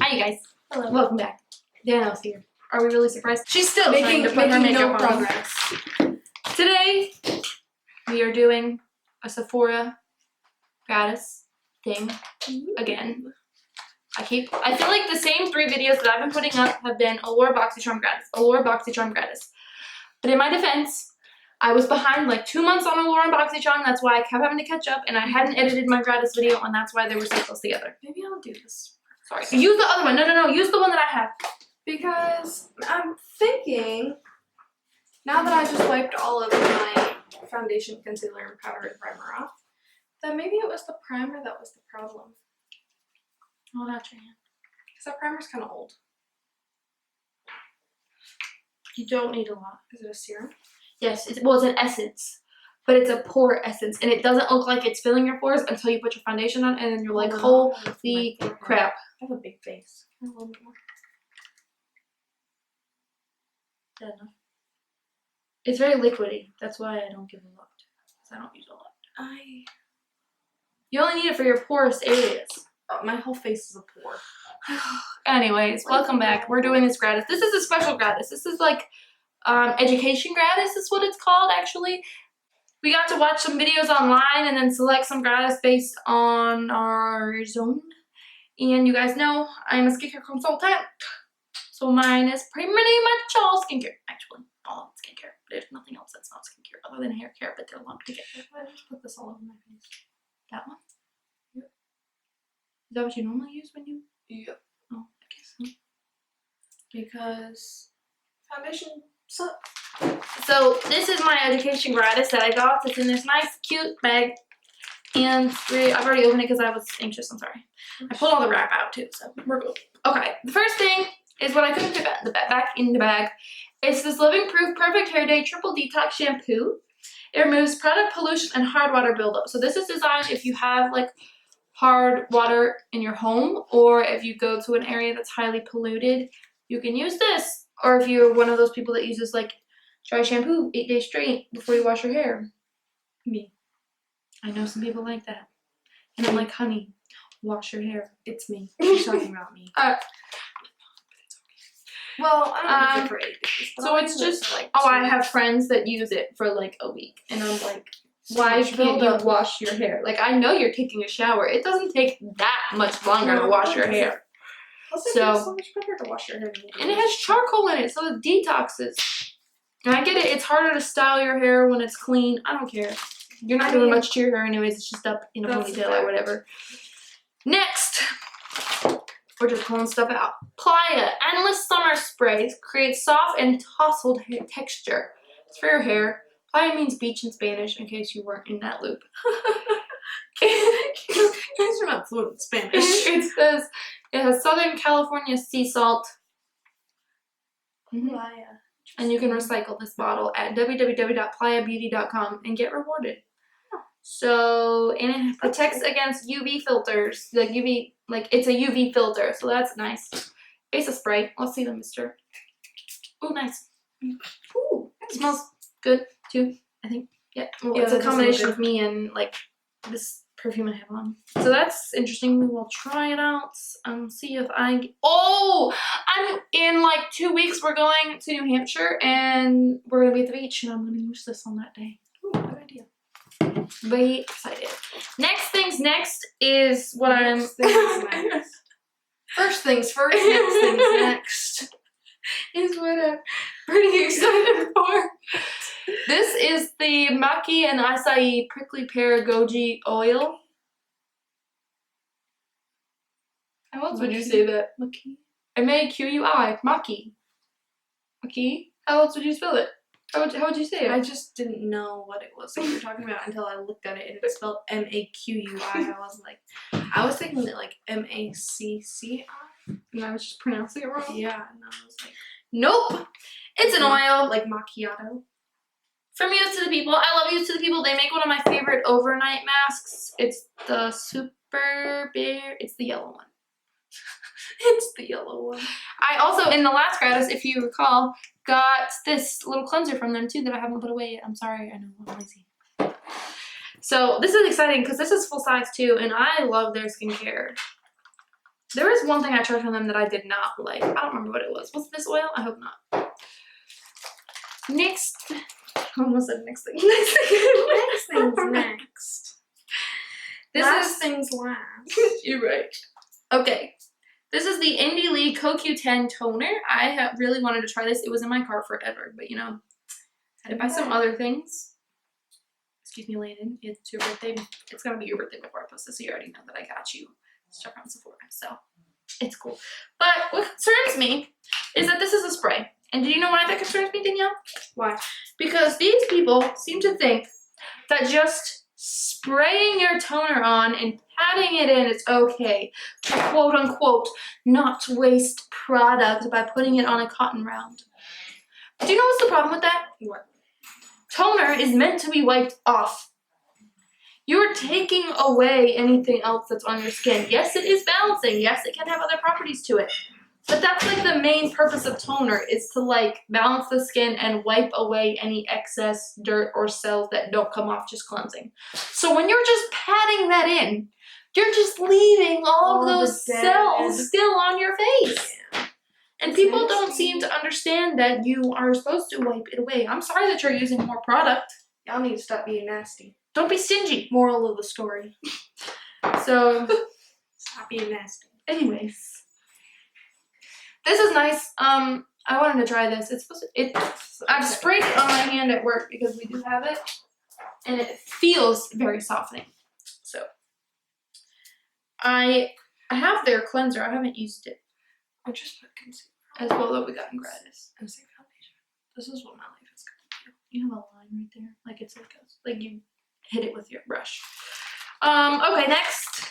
Hi, you guys. Hello. Welcome back. Danielle's here. Are we really surprised? She's still trying to put her making makeup no on. progress. Today, we are doing a Sephora gratis thing again. I feel like the same 3 videos that I've been putting up have been Allure BOXYCHARM gratis, Allure BOXYCHARM gratis. But in my defense, I was behind like 2 months on Allure and BOXYCHARM. That's why I kept having to catch up, and I hadn't edited my gratis video, and that's why they were so close together. Maybe I'll do this. Sorry. Use the other one. No. Use the one that I have. Because I'm thinking, now that I just wiped all of my foundation, concealer, and powder and primer off, that maybe it was the primer that was the problem. Hold out your hand. Because that primer's kind of old. You don't need a lot. Is it a serum? Yes, it's an essence, but it's a pore essence, and it doesn't look like it's filling your pores until you put your foundation on, and then you're like, holy crap. I have a big face. A little bit more. Is that enough? It's very liquidy. That's why I don't give a lot, because I don't use a lot. You only need it for your porous areas. Oh, my whole face is a pore. Anyways, welcome back. We're doing this gratis. This is a special gratis. This is like education gratis is what it's called, actually. We got to watch some videos online and then select some gratis based on our zone. And you guys know I'm a skincare consultant. So mine is pretty much all skincare, actually. All of it's skincare. There's nothing else that's not skincare other than hair care, but they're lumped together. Why did I just put this all over my face? That one? Yep. Is that what you normally use when you? Yep. Oh, I guess so. Because foundation sucks. So this is my education gratis that I got. It's in this nice, cute bag. And I've already opened it because I was anxious. I'm sorry. I pulled all the wrap out too, so we're good. Okay, the first thing is what I couldn't fit back in the bag. It's this Living Proof Perfect Hair Day Triple Detox Shampoo. It removes product pollution and hard water buildup. So this is designed if you have like hard water in your home, or if you go to an area that's highly polluted, you can use this. Or if you're one of those people that uses like dry shampoo 8 days straight before you wash your hair. Me. I know some people like that. And I'm like, honey, wash your hair. It's me. She's talking about me. Well, I don't use it for 8 days. So it's just like, I have friends that use it for like a week. And I'm like, why can't you wash your hair? Like, I know you're taking a shower. It doesn't take that much longer to wash your hair. Plus, it feels so much better to wash your hair. And it has charcoal in it, so it detoxes. And I get it. It's harder to style your hair when it's clean. I don't care. You're not doing much to your hair anyways. It's just up in a ponytail or whatever. Next, we're just pulling stuff out. Playa Endless Summer Spray creates soft and tousled hair texture. It's for your hair. Playa means beach in Spanish, in case you weren't in that loop. You guys are not fluent in Spanish. It says it has Southern California sea salt. Playa. And you can recycle this bottle at www.playabeauty.com and get rewarded. So, and it protects against UV filters. Like it's a UV filter, so that's nice. It's a spray. Let's see the mister. Oh, nice. Ooh, it smells good too, I think. Yeah, well, it's a combination of me and like this perfume I have on. So that's interesting. We will try it out and see if I'm in like 2 weeks we're going to New Hampshire and we're gonna be at the beach and I'm gonna use this on that day. Ooh, good idea. Very excited. Next things next is what First things first, next things next. Is what I'm pretty excited for. This is the Maki and Acai Prickly Pear Goji Oil. How else would you say that? Maki. M-A-Q-U-I. Maki. Maki? How else would you spell it? How would you say it? I just didn't know what it was that you were talking about until I looked at it and it spelled M-A-Q-U-I. I was thinking it like M-A-C-C-I. And I was just pronouncing it wrong. Yeah, and I was like, nope. It's an oil. Like macchiato. From Use to the People. I love Use to the People. They make one of my favorite overnight masks. It's the Super Bear. It's the yellow one. It's the yellow one. I also, in the last gratis, if you recall, got this little cleanser from them too that I haven't put away yet. I'm sorry. I know. I'm lazy. So this is exciting because this is full size too, and I love their skincare. There was one thing I tried from them that I did not like. I don't remember what it was. Was it this oil? I hope not. Next. I almost said next thing. Next thing. Next thing's next. Last thing's last. You're right. Okay. This is the Indie Lee CoQ10 toner. I really wanted to try this. It was in my cart forever, but you know, had to buy some other things. Excuse me, Landon. It's your birthday. It's gonna be your birthday before I post this, so you already know that I got you stuff from Sephora. So it's cool. But what concerns me is that this is a spray. And do you know why that concerns me, Danielle? Why? Because these people seem to think that just spraying your toner on and patting it in is okay to quote unquote not waste product by putting it on a cotton round. Do you know what's the problem with that? What? Toner is meant to be wiped off. You're taking away anything else that's on your skin. Yes, it is balancing. Yes, it can have other properties to it. But that's like the main purpose of toner, is to like balance the skin and wipe away any excess dirt or cells that don't come off just cleansing. So when you're just patting that in, you're just leaving all of those cells still on your face. Yeah. And people don't seem to understand that you are supposed to wipe it away. I'm sorry that you're using more product. Y'all need to stop being nasty. Don't be stingy. Moral of the story. So stop being nasty. Anyways. This is nice. I wanted to try this. It's supposed to, I've sprayed it on my hand at work because we do have it, and it feels very softening. So I have their cleanser. I haven't used it. I just put concealer as well that we got in Gratis. And say foundation. This is what my life is going to do. You have a line right there, like it's like you hit it with your brush. Okay, next.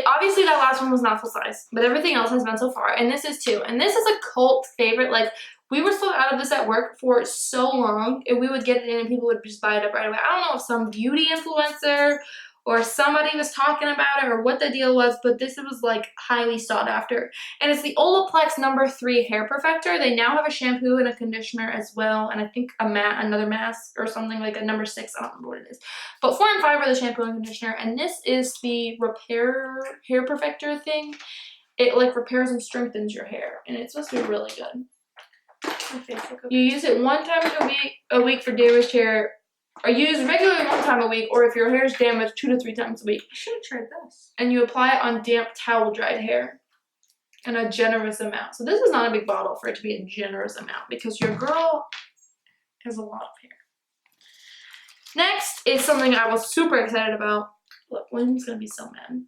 Obviously that last one was not full size, but everything else has been so far, and this is too. And this is a cult favorite. Like, we were sold out of this at work for so long, and we would get it in and people would just buy it up right away. I don't know if some beauty influencer or somebody was talking about it or what the deal was, but this was like highly sought after. And it's the Olaplex No. 3 Hair Perfector. They now have a shampoo and a conditioner as well, and I think another mask or something, like a No. 6. I don't remember what it is. But 4 and 5 are the shampoo and conditioner, and this is the Repair Hair Perfector thing. It like repairs and strengthens your hair, and it's supposed to be really good. You use it 1 time a week for damaged hair, or use regularly 1 time a week, or if your hair is damaged, 2 to 3 times a week. I should have tried this. And you apply it on damp towel dried hair in a generous amount. So this is not a big bottle for it to be a generous amount because your girl has a lot of hair. Next is something I was super excited about. Look, Lynn's gonna be so mad.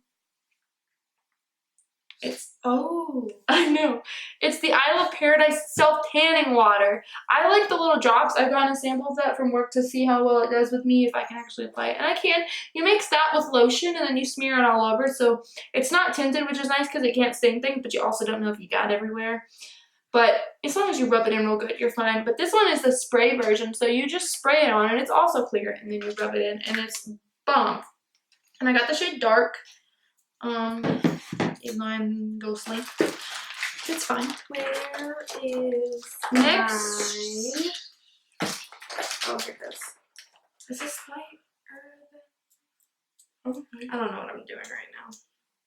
I know. It's the Isle of Paradise self-tanning water. I like the little drops. I've gotten a sample of that from work to see how well it does with me, if I can actually apply it. And I can. You mix that with lotion and then you smear it all over. So it's not tinted, which is nice because it can't stain things, but you also don't know if you got it everywhere. But as long as you rub it in real good, you're fine. But this one is the spray version. So you just spray it on and it's also clear. And then you rub it in and it's bomb. And I got the shade Dark. Even though I'm ghostly. It's fine. Where is next? Oh, here it is. Is this light? I don't know what I'm doing right now.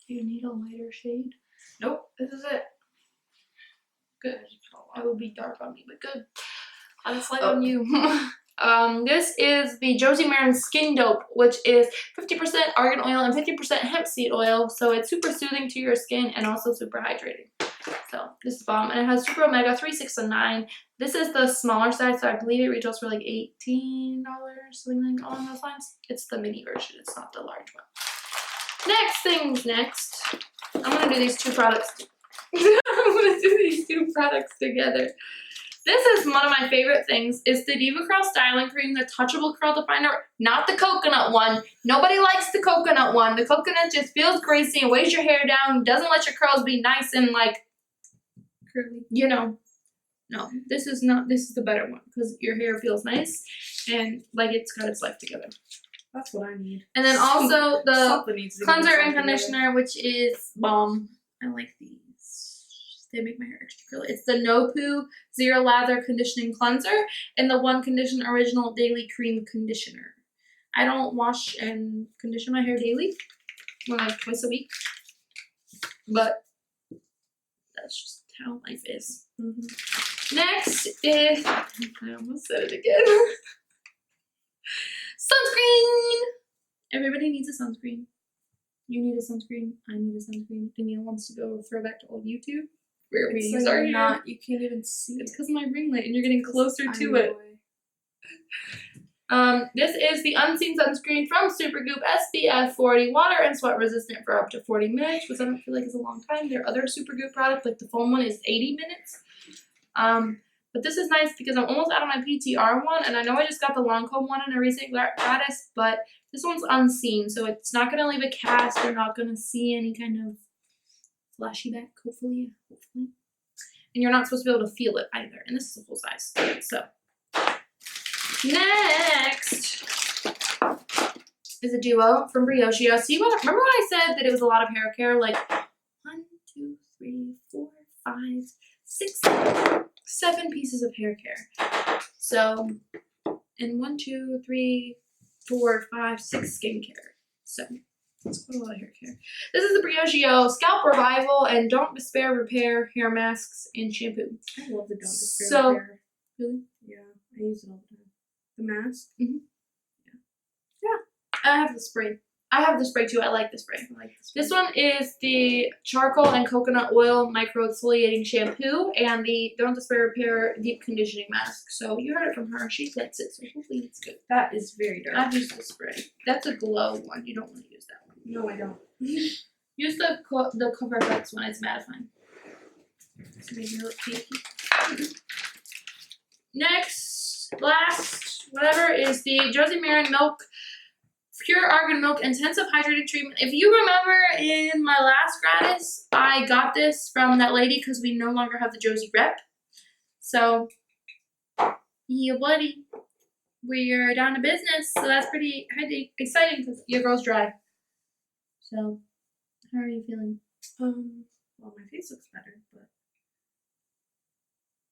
Do you need a lighter shade? Nope, this is it. Good. It would be dark on me, but good. It's light on you. This is the Josie Maran Skin Dope, which is 50% argan oil and 50% hemp seed oil. So it's super soothing to your skin and also super hydrating. So this is bomb. And it has super omega 3, 6, and 9. This is the smaller size, so I believe it retails for like $18, something along those lines. It's the mini version. It's not the large one. Next. I'm going to do these 2 products. I'm going to do these 2 products together. This is one of my favorite things. It's the Diva Curl Styling Cream, the Touchable Curl Definer, not the coconut one. Nobody likes the coconut one. The coconut just feels greasy and weighs your hair down, doesn't let your curls be nice and like curly, you know. No, this is the better one because your hair feels nice and like it's got its life together. That's what I need. And then also the cleanser and together. conditioner, which is bomb. I like these. They make my hair extra curly. It's the No Poo Zero Lather Conditioning Cleanser and the One Condition Original Daily Cream Conditioner. I don't wash and condition my hair daily, more like twice a week. but that's just how life is. Next is, I almost said it again. Sunscreen! Everybody needs a sunscreen. You need a sunscreen. I need a sunscreen. Danielle wants to go throwback to old YouTube. Where we use our hair. You can't even see It's because of my ring light and you're getting closer to I it. This is the Unseen Sunscreen from Supergoop SPF 40, water and sweat resistant for up to 40 minutes, which I don't feel like is a long time. Their other Supergoop product, like the foam one, is 80 minutes. But this is nice because I'm almost out of my PTR one, and I know I just got the Lancome one in a recent Gratis, but this one's unseen, so it's not going to leave a cast. You're not going to see any kind of flashy back, hopefully. And you're not supposed to be able to feel it either, and this is a full size. So, next is a duo from Brioche. See, remember when I said that it was a lot of hair care? Like 1, 2, 3, 4, 5, 6, 7 pieces of hair care. So, and 1, 2, 3, 4, 5, 6 skincare. So, that's quite a lot of hair care. This is the Brioche Scalp Revival and Don't Despair Repair hair masks and shampoo. I love the Don't Despair repair. Really? Yeah, I use it all the time. The mask? Yeah. I have the spray. I have the spray too. I like the spray. I like the spray. This one is the Charcoal and Coconut Oil Micro Exfoliating Shampoo and the Don't Despair Repair Deep Conditioning Mask. So you heard it from her. She likes it, so hopefully it's good. That is very dark. I've used the spray. That's a glow one. You don't want to use that one. No, I don't. Use the Cover FX one. It's mattifying. So maybe you look cakey. Next, last, whatever, is the Josie Maran Milk Pure Argan Milk Intensive Hydrating Treatment. If you remember in my last Gratis, I got this from that lady because we no longer have the Josie rep. So, yeah, buddy, we're down to business. So that's pretty exciting because your girl's dry. So, how are you feeling? Well, my face looks better, but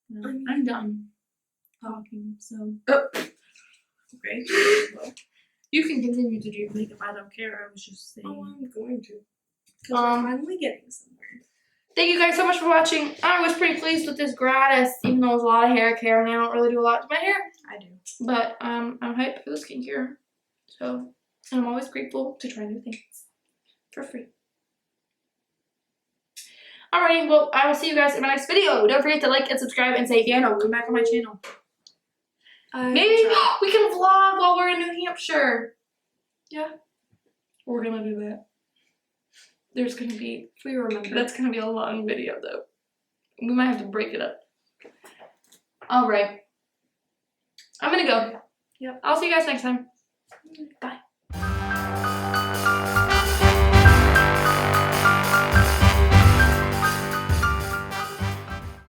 Well, I'm done talking. So, okay. Well, you can continue to do your makeup. I don't care. I was just saying. oh, I'm going to. Because we're finally getting somewhere. Thank you guys so much for watching. I was pretty pleased with this Gratis, even though it was a lot of hair care, and I don't really do a lot to my hair. I do. But I'm hyped for the skincare. So, I'm always grateful to try new things for free. Alrighty, well, I will see you guys in my next video. Don't forget to like and subscribe and say, yeah, no, come back on my channel. Maybe we can vlog while we're in New Hampshire. Yeah. We're gonna do that. There's gonna be, if we remember. that's gonna be a long video though. We might have to break it up. Alright. I'm gonna go. Yep. I'll see you guys next time. Bye.